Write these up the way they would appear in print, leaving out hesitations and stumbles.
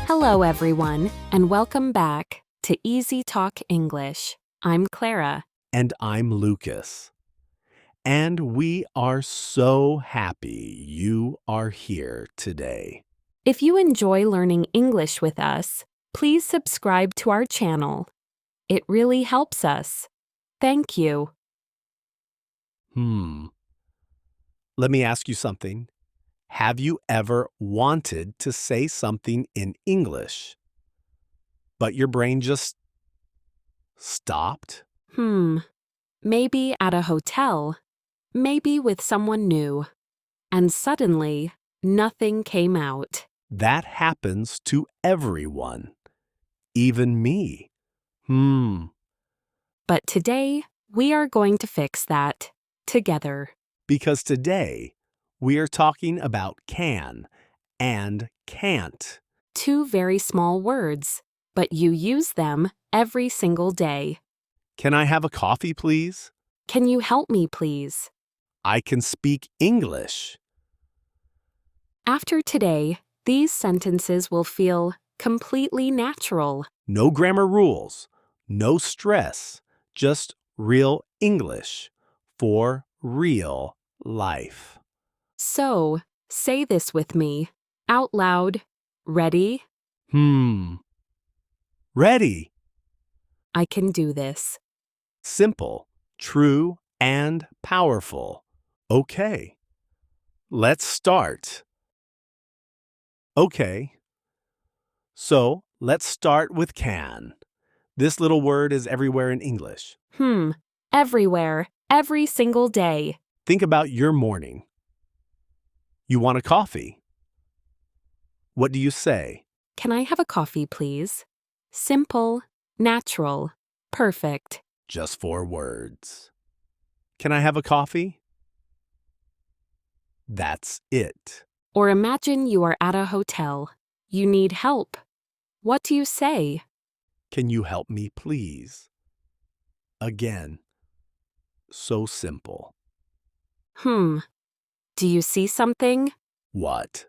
Hello, everyone, and welcome back to Easy Talk English. I'm Clara. And I'm Lucas. And we are so happy you are here today. If you enjoy learning English with us, please subscribe to our channel. It really helps us. Thank you. Let me ask you something. Have you ever wanted to say something in English, but your brain just stopped? Maybe at a hotel, maybe with someone new, and suddenly nothing came out. That happens to everyone, even me. But today, we are going to fix that together. Because today we are talking about can and can't. Two very small words, but you use them every single day. Can I have a coffee, please? Can you help me, please? I can speak English. After today, these sentences will feel completely natural. No grammar rules, no stress, just real English for real life. So, say this with me, out loud. Ready? Ready. I can do this. Simple, true, and powerful. Okay. Let's start. Okay. So, let's start with can. This little word is everywhere in English. Everywhere, every single day. Think about your morning. You want a coffee. What do you say? Can I have a coffee, please? Simple, natural, perfect. Just 4 words. Can I have a coffee? That's it. Or imagine you are at a hotel. You need help. What do you say? Can you help me, please? Again, so simple. Do you see something? What?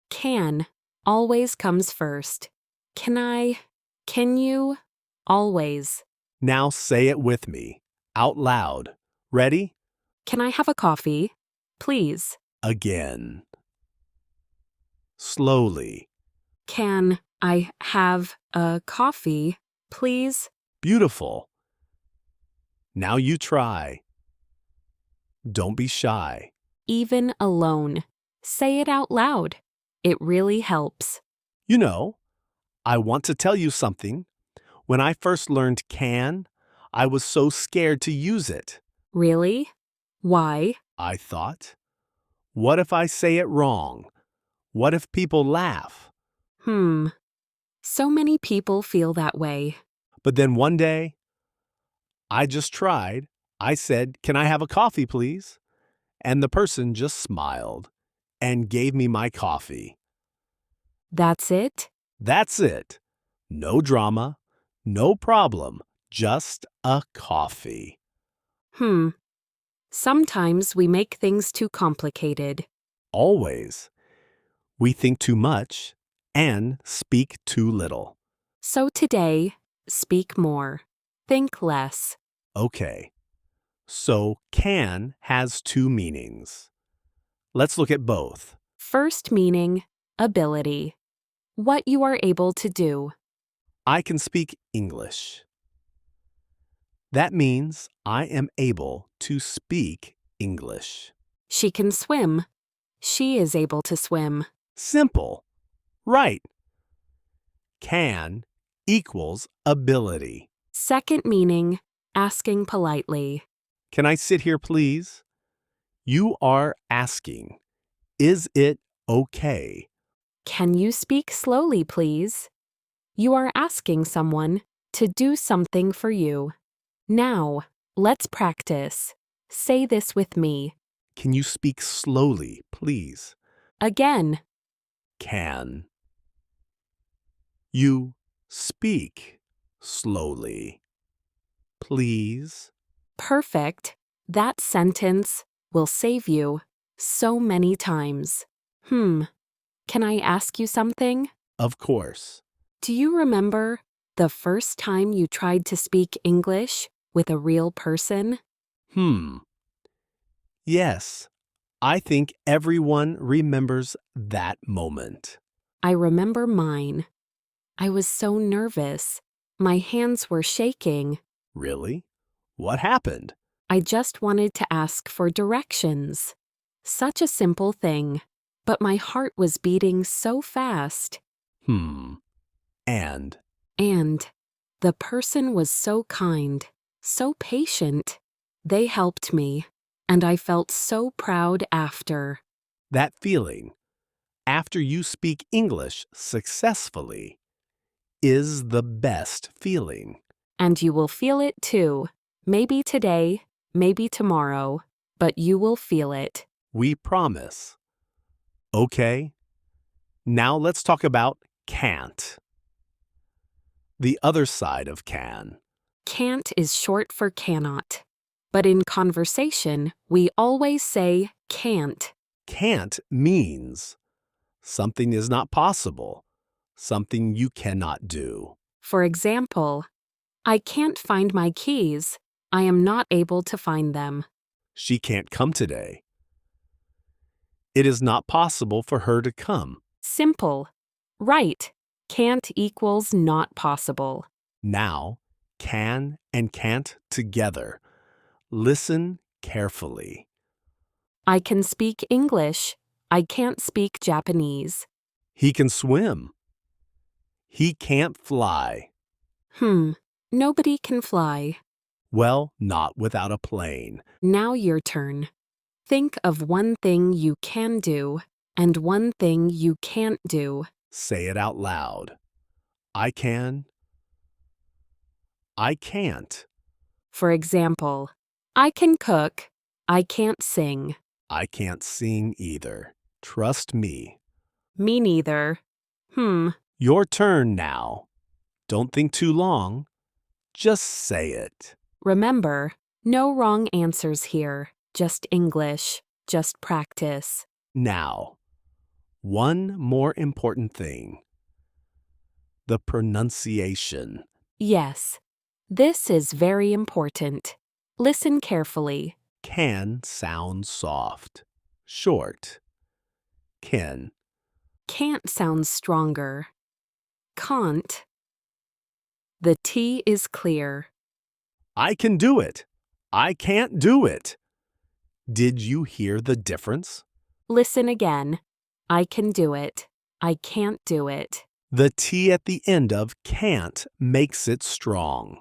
Can always comes first. Can you, always. Now say it with me, out loud. Ready? Can I have a coffee? Please. Again. Slowly. Can I have a coffee, please? Beautiful. Now you try. Don't be shy. Even alone. Say it out loud. It really helps. You know, I want to tell you something. When I first learned can, I was so scared to use it. Really? Why? I thought, what if I say it wrong? What if people laugh? So many people feel that way. But then one day, I just tried. I said, "Can I have a coffee, please?" And the person just smiled and gave me my coffee. That's it? That's it. No drama, no problem, just a coffee. Sometimes we make things too complicated. Always. We think too much and speak too little. So today, speak more. Think less. Okay. So can has 2 meanings. Let's look at both. First meaning, ability. What you are able to do. I can speak English. That means I am able to speak English. She can swim. She is able to swim. Simple. Right. Can equals ability. Second meaning, asking politely. Can I sit here, please? You are asking, is it okay? Can you speak slowly, please? You are asking someone to do something for you. Now, let's practice. Say this with me. Can you speak slowly, please? Again. Can you speak slowly, please? Perfect. That sentence will save you so many times. Can I ask you something? Of course. Do you remember the first time you tried to speak English with a real person? Yes, I think everyone remembers that moment. I remember mine. I was so nervous. My hands were shaking. Really? What happened? I just wanted to ask for directions. Such a simple thing. But my heart was beating so fast. Hmm. And And the person was so kind, so patient. They helped me, and I felt so proud after. that feeling, after you speak English successfully, is the best feeling. And you will feel it too. Maybe today, maybe tomorrow, but you will feel it. We promise. Okay, now let's talk about can't. The other side of can. Can't is short for cannot. But in conversation, we always say can't. Can't means something is not possible, something you cannot do. For example, I can't find my keys. I am not able to find them. She can't come today. It is not possible for her to come. Simple. Right. Can't equals not possible. Now, can and can't together. Listen carefully. I can speak English. I can't speak Japanese. He can swim. He can't fly. Nobody can fly. Well, not without a plane. Now your turn. Think of one thing you can do and one thing you can't do. Say it out loud. I can. I can't. For example, I can cook. I can't sing. I can't sing either. Trust me. Me neither. Your turn now. Don't think too long. Just say it. Remember, no wrong answers here. Just English. Just practice. Now, one more important thing. The pronunciation. Yes. This is very important. Listen carefully. Can sound soft, short. Can. Can't sounds stronger. Can't. The T is clear. I can do it. I can't do it. Did you hear the difference? Listen again. I can do it. I can't do it. The T at the end of can't makes it strong,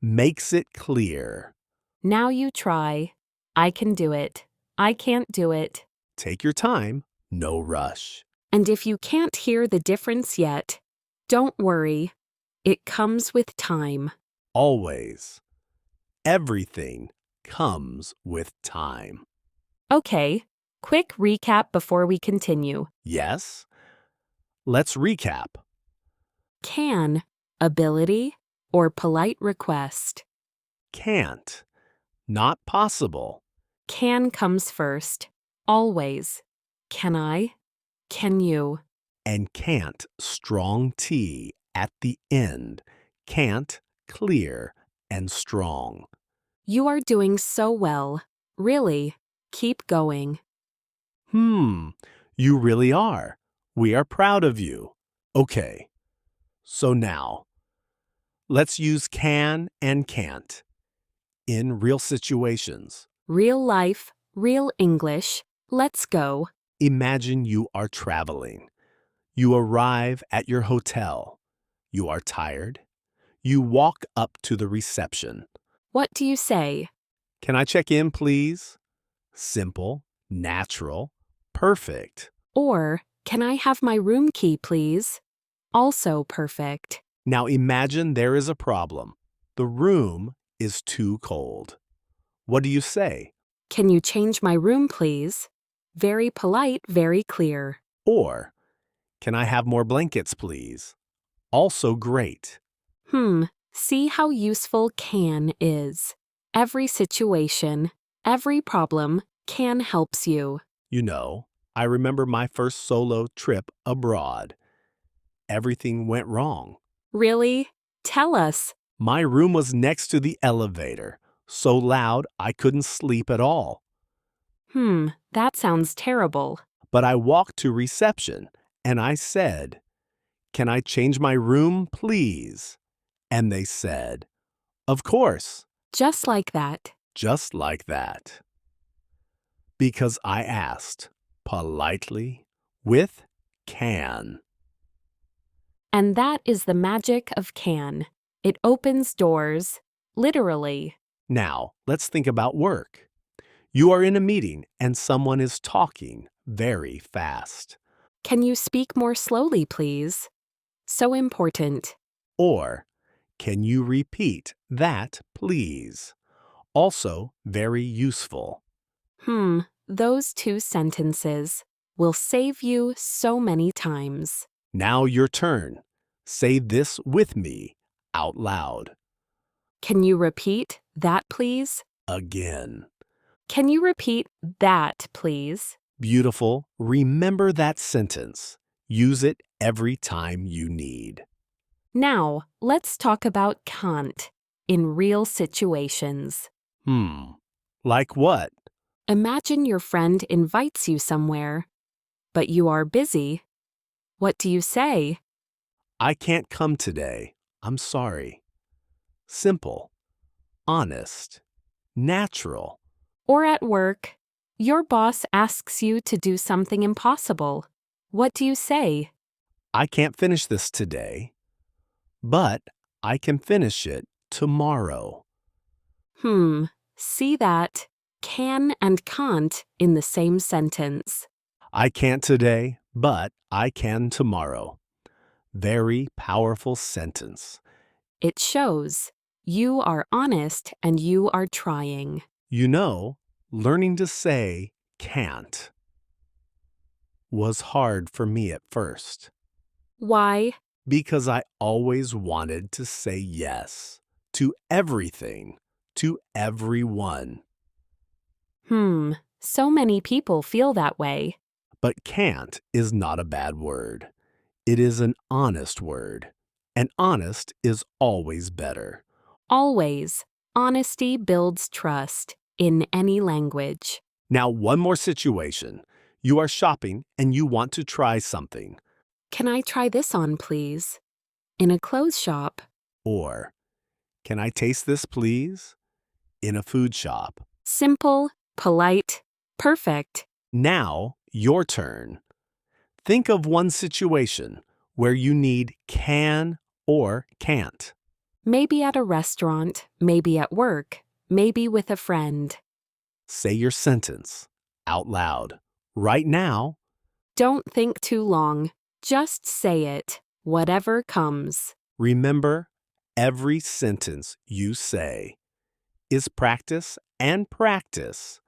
makes it clear. Now you try. I can do it. I can't do it. Take your time, no rush. And if you can't hear the difference yet, don't worry. It comes with time. Always. Everything comes with time. Okay, quick recap before we continue. Yes? Let's recap. Can, ability, or polite request. Can't. Not possible. Can comes first. Always. Can I? Can you? And can't, strong T at the end. Can't, clear and strong. You are doing so well. Really. Keep going. You really are. We are proud of you. Okay. So now, let's use can and can't in real situations. Real life, real English. Let's go. Imagine you are traveling. You arrive at your hotel. You are tired. You walk up to the reception. What do you say? Can I check in, please? Simple, natural, perfect. Or, can I have my room key, please? Also perfect. Now imagine there is a problem. The room is too cold. What do you say? Can you change my room, please? Very polite, very clear. Or, can I have more blankets, please? Also great. See how useful can is. Every situation, every problem, can helps you. You know, I remember my first solo trip abroad. everything went wrong. Really? Tell us. My room was next to the elevator, so loud I couldn't sleep at all. That sounds terrible. But I walked to reception and I said, "Can I change my room, please?" And they said, "Of course," Just like that. just like that. Because I asked, politely, with can. And that is the magic of can. It opens doors, literally. Now, let's think about work. You are in a meeting and someone is talking very fast. Can you speak more slowly, please? So important. Or, can you repeat that, please? Also very useful. Those two sentences will save you so many times. Now your turn. Say this with me, out loud. Can you repeat that, please? Again. Can you repeat that, please? Beautiful. Remember that sentence. Use it every time you need. Now, let's talk about can't in real situations. Like what? Imagine your friend invites you somewhere, but you are busy. What do you say? I can't come today. I'm sorry. Simple. Honest. Natural. Or at work, your boss asks you to do something impossible. What do you say? I can't finish this today, but I can finish it tomorrow. See that? Can and can't in the same sentence. I can't today, but I can tomorrow. Very powerful sentence. It shows you are honest and you are trying. You know, learning to say can't was hard for me at first Why? because I always wanted to say yes to everything, to everyone. So many people feel that way. But can't is not a bad word. It is an honest word, and honest is always better. Always, honesty builds trust in any language. Now, one more situation. You are shopping and you want to try something. Can I try this on, please? In a clothes shop. Or, can I taste this, please? In a food shop. Simple, polite, perfect. Now, your turn. Think of one situation where you need can or can't. Maybe at a restaurant, maybe at work, maybe with a friend. Say your sentence out loud. Right now, Don't think too long. Just say it, whatever comes. remember, every sentence you say is practice, and practice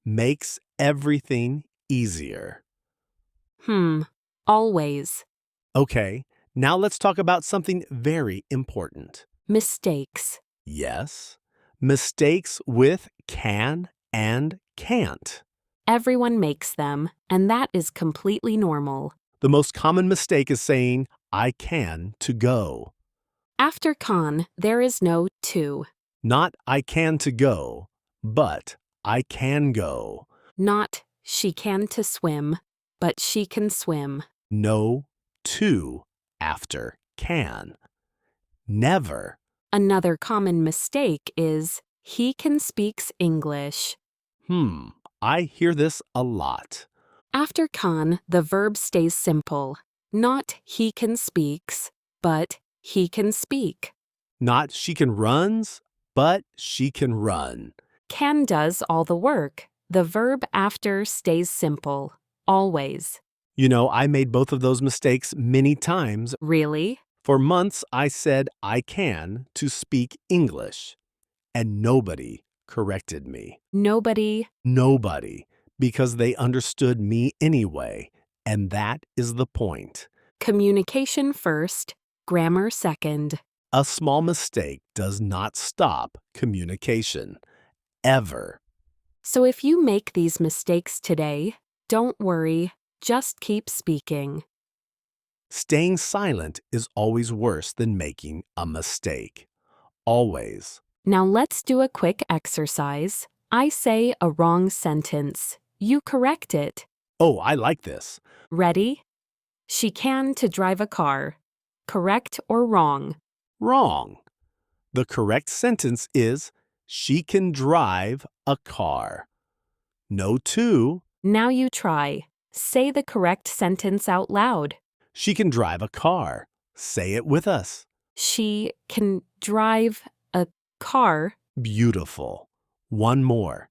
makes everything easier. Always. Okay, now let's talk about something very important. Mistakes. Yes, mistakes with can and can't. Everyone makes them, and that is completely normal. The most common mistake is saying, I can to go. After can, there is no to. Not I can to go, but I can go. Not she can to swim, but she can swim. No to after can. Never. Another common mistake is he can speaks English. I hear this a lot. After can, the verb stays simple. Not he can speaks, but he can speak. Not she can runs, but she can run. Can does all the work. The verb after stays simple. Always. You know, I made both of those mistakes many times. Really? For months, I said I can to speak English, and nobody corrected me. Nobody. Nobody, because they understood me anyway, and that is the point. Communication first, grammar second. A small mistake does not stop communication, ever. So if you make these mistakes today, don't worry, just keep speaking. Staying silent is always worse than making a mistake. Always. Now let's do a quick exercise. I say a wrong sentence. You correct it. Oh, I like this. Ready? She can to drive a car. Correct or wrong? Wrong. The correct sentence is, she can drive a car. No to. Now you try. Say the correct sentence out loud. She can drive a car. Say it with us. She can drive a car. Beautiful. One more.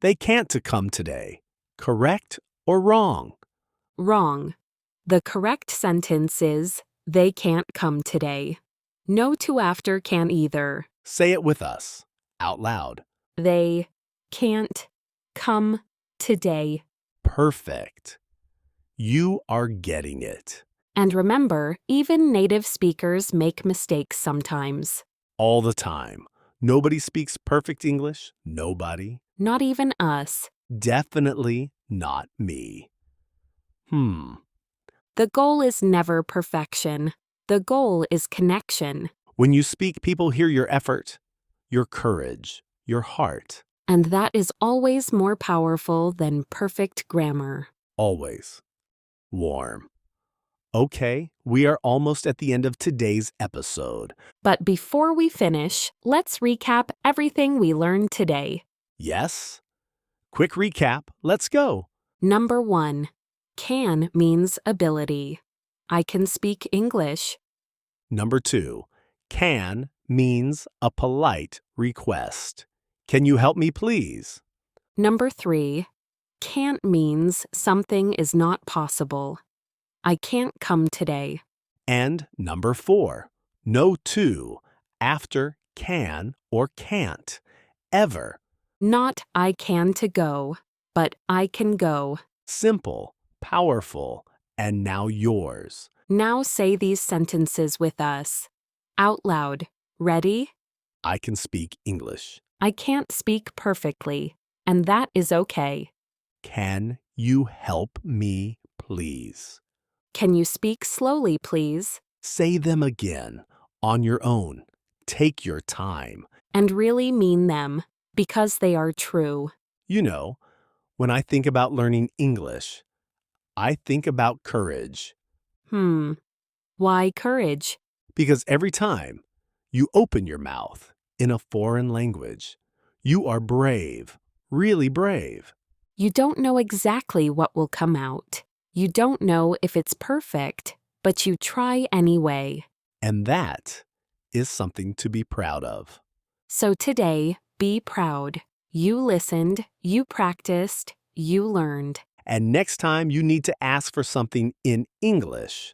They can't to come today. Correct or wrong? Wrong. The correct sentence is, they can't come today. No to after can either. Say it with us. Out loud. They can't come today. Perfect. You are getting it. And remember, even native speakers make mistakes sometimes. All the time. Nobody speaks perfect English. Nobody. Not even us. Definitely not me. The goal is never perfection. The goal is connection. When you speak, people hear your effort, your courage, your heart. And that is always more powerful than perfect grammar. Always. Warm. Okay, we are almost at the end of today's episode. But before we finish, let's recap everything we learned today. Yes? Quick recap. Let's go. Number 1. Can means ability. I can speak English. Number 2. Can means a polite request. Can you help me, please? Number 3. Can't means something is not possible. I can't come today. And number 4. No to after can or can't. Ever. Not I can to go, but I can go. Simple, powerful, and now yours. Now say these sentences with us. Out loud. Ready? I can speak English. I can't speak perfectly, and that is okay. Can you help me, please? Can you speak slowly, please? Say them again, on your own. Take your time. And really mean them, because they are true. You know, when I think about learning English, I think about courage. Why courage? Because every time you open your mouth in a foreign language, you are brave, really brave. You don't know exactly what will come out. You don't know if it's perfect, but you try anyway. And that is something to be proud of. So today, be proud. You listened, you practiced, you learned. And next time you need to ask for something in English,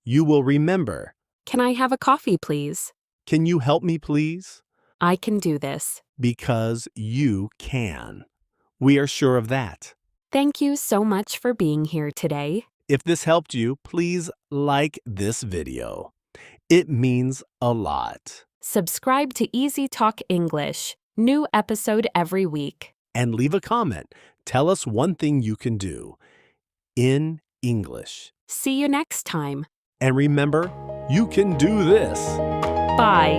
you will remember, Can I have a coffee, please? can you help me, please? I can do this. Because you can. We are sure of that. Thank you so much for being here today. If this helped you, please like this video. It means a lot. Subscribe to Easy Talk English. New episode every week. And leave a comment. Tell us one thing you can do in English. See you next time. And remember, you can do this. Bye.